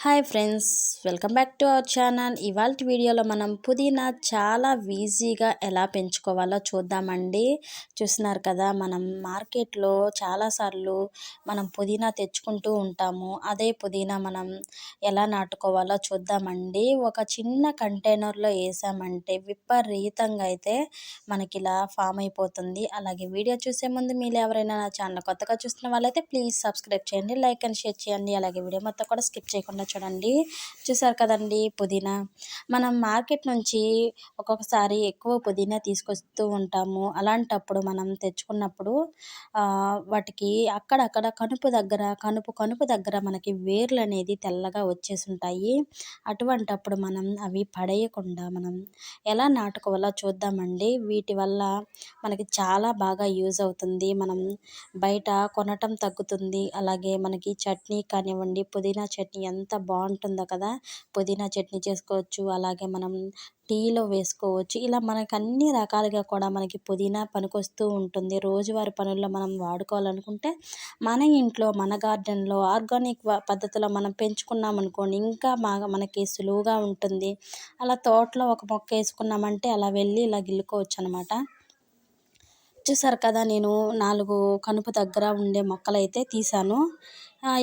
Hi friends, welcome back to our channel. ఇవాళ వీడియోలో మనం పుదీనా చాలా ఈజీగా ఎలా పెంచుకోవాలో చూద్దామండి. చూస్తున్నారు కదా, మనం మార్కెట్లో చాలాసార్లు మనం పుదీనా తెచ్చుకుంటూ ఉంటాము. అదే పుదీనా మనం ఎలా నాటుకోవాలో చూద్దామండి. ఒక చిన్న కంటైనర్లో వేసామంటే విపరీతంగా అయితే మనకి ఇలా ఫామ్ అయిపోతుంది. అలాగే వీడియో చూసే ముందు మీరు ఎవరైనా నా ఛానల్ కొత్తగా చూస్తున్న వాళ్ళైతే ప్లీజ్ సబ్స్క్రైబ్ చేయండి, లైక్ అండ్ షేర్ చేయండి. అలాగే వీడియో మొత్తం కూడా స్కిప్ చేయకుండా చూడండి. చూసారు కదండి పుదీనా, మనం మార్కెట్ నుంచి ఒక్కొక్కసారి ఎక్కువ పుదీనా తీసుకొస్తూ ఉంటాము. అలాంటప్పుడు మనం తెచ్చుకున్నప్పుడు వాటికి అక్కడక్కడ కనుపు దగ్గర మనకి వేర్లు అనేది తెల్లగా వచ్చేసి ఉంటాయి. అటువంటప్పుడు మనం అవి పడేయకుండా మనం ఎలా నాటుకోవాలో చూద్దామండి. వీటి వల్ల మనకి చాలా బాగా యూజ్ అవుతుంది. మనం బయట కొనటం తగ్గుతుంది. అలాగే మనకి చట్నీ కానివ్వండి, పుదీనా చట్నీ ఎంత బాగుంటుందో కదా, పుదీనా చట్నీ చేసుకోవచ్చు. అలాగే మనం టీలో వేసుకోవచ్చు. ఇలా మనకు అన్ని రకాలుగా కూడా మనకి పుదీనా పనికొస్తూ ఉంటుంది. రోజువారి పనుల్లో మనం వాడుకోవాలనుకుంటే మన ఇంట్లో మన గార్డెన్లో ఆర్గానిక్ పద్ధతిలో మనం పెంచుకున్నాం అనుకోండి, ఇంకా బాగా మనకి సులువుగా ఉంటుంది. అలా తోటలో ఒక మొక్క వేసుకున్నామంటే అలా వెళ్ళి ఇలా గిల్లుకోవచ్చు అనమాట. చూసారు కదా, నేను 4 కనుపు దగ్గర ఉండే మొక్కలైతే తీసాను.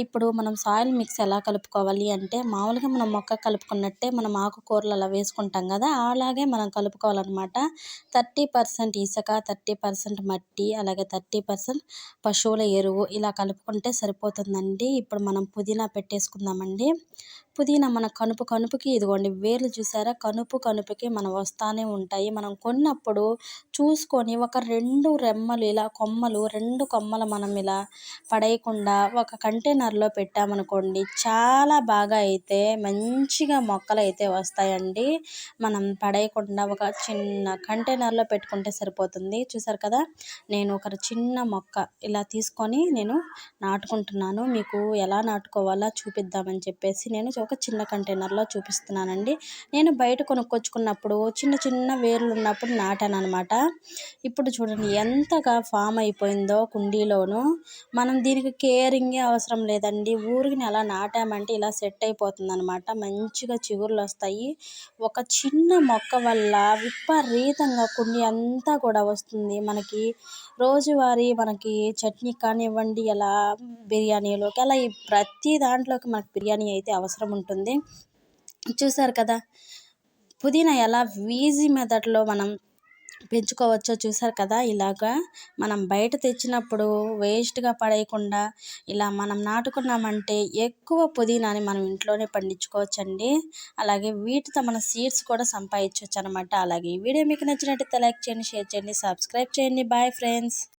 ఇప్పుడు మనం సాయిల్ మిక్స్ ఎలా కలుపుకోవాలి అంటే, మామూలుగా మనం మొక్క కలుపుకున్నట్టే మనం ఆకుకూరలు అలా వేసుకుంటాం కదా, అలాగే మనం కలుపుకోవాలన్నమాట. 30% ఇసుక, 30% మట్టి, అలాగే 30% పశువుల ఎరువు ఇలా కలుపుకుంటే సరిపోతుందండి. ఇప్పుడు మనం పుదీనా పెట్టేసుకుందామండి. పుదీనా మన కనుపుకి ఇదిగోండి వేర్లు చూసారా, కనుపుకి మనం వస్తానే ఉంటాయి. మనం కొన్నప్పుడు చూసుకొని ఒక 2 రెమ్మలు ఇలా కొమ్మలు 2 కొమ్మలు మనం ఇలా పడేయకుండా ఒక కంటైనర్లో పెట్టామనుకోండి, చాలా బాగా అయితే మంచిగా మొక్కలు అయితే వస్తాయండి. మనం పడేయకుండా ఒక చిన్న కంటైనర్లో పెట్టుకుంటే సరిపోతుంది. చూసారు కదా, నేను ఒక చిన్న మొక్క ఇలా తీసుకొని నేను నాటుకుంటున్నాను. మీకు ఎలా నాటుకోవాలో చూపిద్దామని చెప్పేసి నేను ఒక చిన్న కంటైనర్లో చూపిస్తున్నానండి. నేను బయట కొనుక్కొచ్చుకున్నప్పుడు చిన్న వేర్లు ఉన్నప్పుడు నాటాను అనమాట. ఇప్పుడు చూడండి ఎంతగా ఫామ్ అయిపోయిందో కుండీలోను. మనం దీనికి కేరింగే అవసరం లేదండి. ఊరికి అలా నాటామంటే ఇలా సెట్ అయిపోతుంది అనమాట. మంచిగా చిగుర్లు వస్తాయి. ఒక చిన్న మొక్క వల్ల విపరీతంగా కుండీ అంతా కూడా వస్తుంది. మనకి రోజువారీ మనకి చట్నీ కానివ్వండి, అలా బిర్యానీలోకి అలా ఈ ప్రతి దాంట్లోకి మనకు బిర్యానీ అయితే అవసరం ఉంటుంది. చూసారు కదా, పుదీనా ఎలా ఈజీ మెథడ్లో మనం పెంచుకోవచ్చో చూసారు కదా. ఇలాగా మనం బయట తెచ్చినప్పుడు వేస్ట్గా పడేయకుండా ఇలా మనం నాటుకున్నామంటే ఎక్కువ పుదీనాని మనం ఇంట్లోనే పండించుకోవచ్చండి. అలాగే వీటితో మన సీడ్స్ కూడా సంపాదించవచ్చు అనమాట. అలాగే ఈ వీడియో మీకు నచ్చినట్టయితే లైక్ చేయండి, షేర్ చేయండి, సబ్స్క్రైబ్ చేయండి. Bye friends.